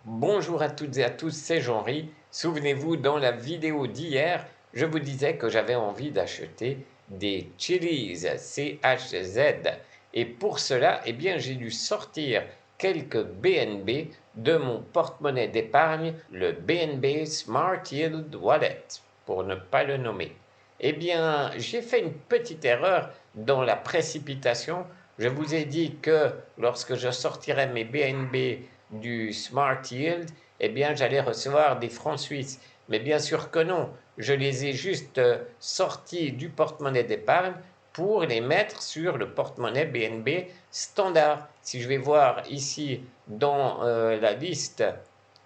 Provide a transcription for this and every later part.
Bonjour à toutes et à tous, c'est Jean-Ry. Souvenez-vous, dans la vidéo d'hier, je vous disais que j'avais envie d'acheter des Chili's CHZ. Et pour cela, eh bien, j'ai dû sortir quelques BNB de mon porte-monnaie d'épargne, le BNB Smart Yield Wallet, pour ne pas le nommer. Eh bien, j'ai fait une petite erreur dans la précipitation. Je vous ai dit que lorsque je sortirais mes BNB du Smart Yield, eh bien, j'allais recevoir des francs suisses. Mais bien sûr que non. Je les ai juste sortis du porte-monnaie d'épargne pour les mettre sur le porte-monnaie BNB standard. Si je vais voir ici dans la liste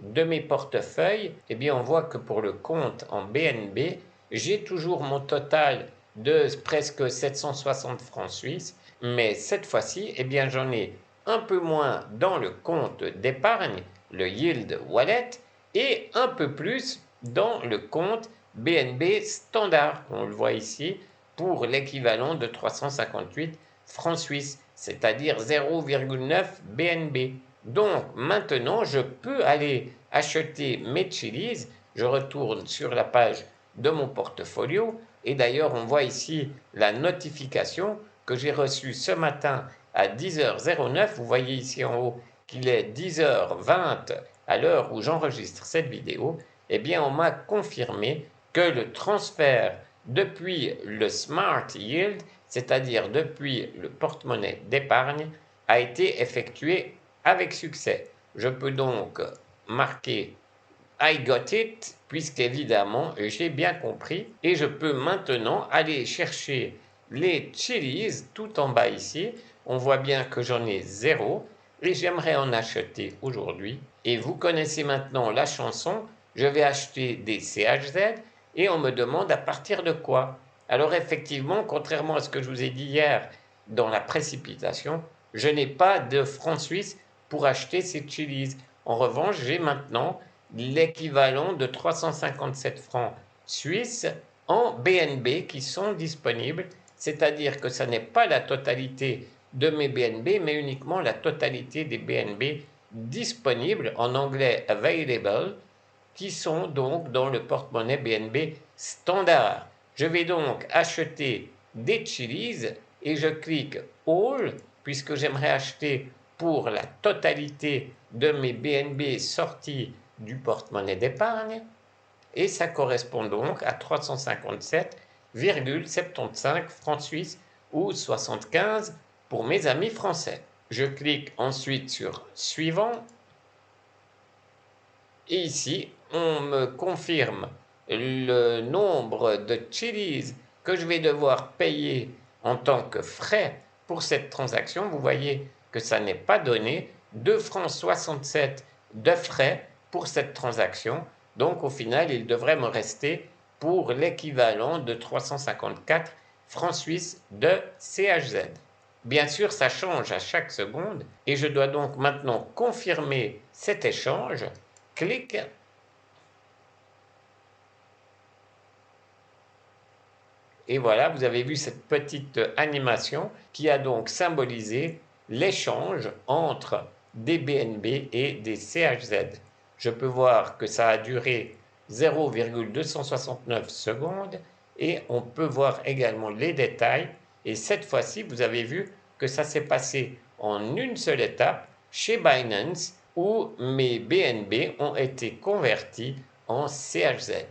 de mes portefeuilles, eh bien, on voit que pour le compte en BNB, j'ai toujours mon total de presque 760 francs suisses, mais cette fois-ci, eh bien, j'en ai un peu moins dans le compte d'épargne, le Yield Wallet, et un peu plus dans le compte BNB Standard, on le voit ici, pour l'équivalent de 358 francs suisses, c'est-à-dire 0,9 BNB. Donc maintenant, je peux aller acheter mes Chili's. Je retourne sur la page de mon portfolio et d'ailleurs, on voit ici la notification que j'ai reçue ce matin à 10h09. Vous voyez ici en haut qu'il est 10h20 à l'heure où j'enregistre cette vidéo. Eh bien, on m'a confirmé que le transfert depuis le Smart Yield, c'est-à-dire depuis le porte-monnaie d'épargne, a été effectué avec succès. Je peux donc marquer I got it, puisqu'évidemment j'ai bien compris, et je peux maintenant aller chercher les Chili's tout en bas ici. On voit bien que j'en ai 0 et j'aimerais en acheter aujourd'hui. Et vous connaissez maintenant la chanson, je vais acheter des CHZ et on me demande à partir de quoi. Alors effectivement, contrairement à ce que je vous ai dit hier dans la précipitation, je n'ai pas de francs suisses pour acheter ces Chili's. En revanche, j'ai maintenant l'équivalent de 357 francs suisses en BNB qui sont disponibles, c'est-à-dire que ce n'est pas la totalité de mes BNB, mais uniquement la totalité des BNB disponibles, en anglais available, qui sont donc dans le porte-monnaie BNB standard. Je vais donc acheter des Chili's et je clique All, puisque j'aimerais acheter pour la totalité de mes BNB sortis du porte-monnaie d'épargne, et ça correspond donc à 357,75 francs suisses ou 75 pour mes amis français. Je clique ensuite sur Suivant et ici on me confirme le nombre de Chili's que je vais devoir payer en tant que frais pour cette transaction. Vous voyez que ça n'est pas donné, 2 francs 67 de frais pour cette transaction. Donc au final, il devrait me rester pour l'équivalent de 354 francs suisses de CHZ. Bien sûr, ça change à chaque seconde et je dois donc maintenant confirmer cet échange. Clic. Et voilà, vous avez vu cette petite animation qui a donc symbolisé l'échange entre des BNB et des CHZ. Je peux voir que ça a duré 0,269 secondes et on peut voir également les détails. Et cette fois-ci, vous avez vu que ça s'est passé en une seule étape chez Binance où mes BNB ont été convertis en CHZ.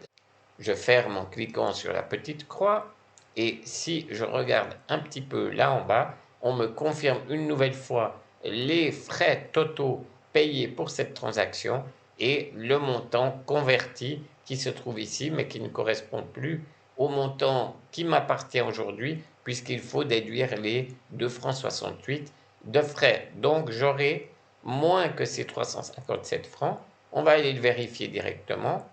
Je ferme en cliquant sur la petite croix. Et si je regarde un petit peu là en bas, on me confirme une nouvelle fois les frais totaux payés pour cette transaction et le montant converti qui se trouve ici, mais qui ne correspond plus au montant qui m'appartient aujourd'hui, puisqu'il faut déduire les 2 francs 68 de frais. Donc j'aurai moins que ces 357 francs. On va aller le vérifier directement.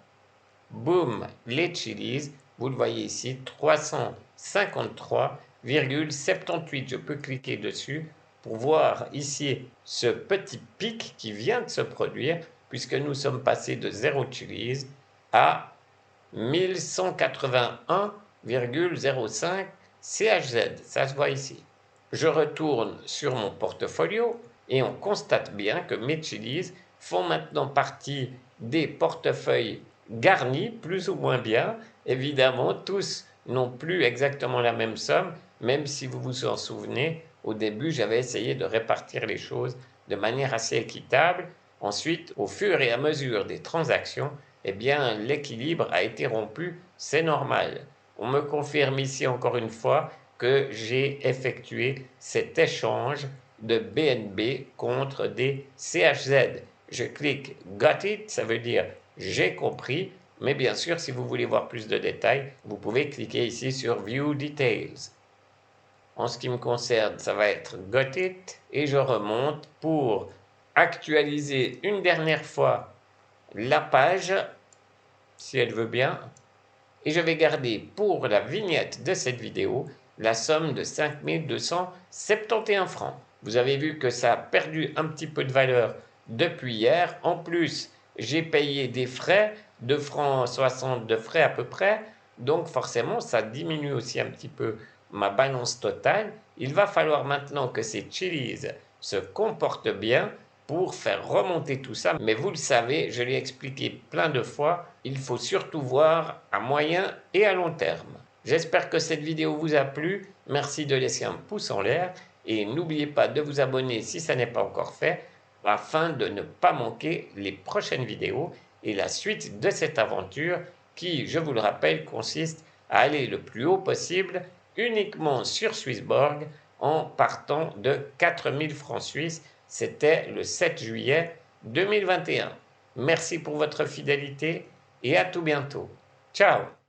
Boum, les Chili's, vous le voyez ici, 353,78. Je peux cliquer dessus pour voir ici ce petit pic qui vient de se produire, puisque nous sommes passés de 0 Chili's à 1181,05 CHZ. Ça se voit ici. Je retourne sur mon portfolio et on constate bien que mes Chili's font maintenant partie des portefeuilles garnis, plus ou moins bien. Évidemment, tous n'ont plus exactement la même somme, même si vous vous en souvenez, au début, j'avais essayé de répartir les choses de manière assez équitable. Ensuite, au fur et à mesure des transactions, eh bien, l'équilibre a été rompu, c'est normal. On me confirme ici encore une fois que j'ai effectué cet échange de BNB contre des CHZ. Je clique Got it, ça veut dire j'ai compris, mais bien sûr, si vous voulez voir plus de détails, vous pouvez cliquer ici sur View Details. En ce qui me concerne, ça va être Got it et je remonte pour actualiser une dernière fois la page, si elle veut bien, et je vais garder pour la vignette de cette vidéo la somme de 5 271 francs. Vous avez vu que ça a perdu un petit peu de valeur depuis hier. En plus, j'ai payé des frais, 2 francs 60 de frais à peu près. Donc forcément, ça diminue aussi un petit peu ma balance totale. Il va falloir maintenant que ces Chili's se comportent bien pour faire remonter tout ça. Mais vous le savez, je l'ai expliqué plein de fois, il faut surtout voir à moyen et à long terme. J'espère que cette vidéo vous a plu. Merci de laisser un pouce en l'air et n'oubliez pas de vous abonner si ça n'est pas encore fait afin de ne pas manquer les prochaines vidéos et la suite de cette aventure qui, je vous le rappelle, consiste à aller le plus haut possible uniquement sur Swissborg en partant de 4000 francs suisses. C'était le 7 juillet 2021. Merci pour votre fidélité et à tout bientôt. Ciao!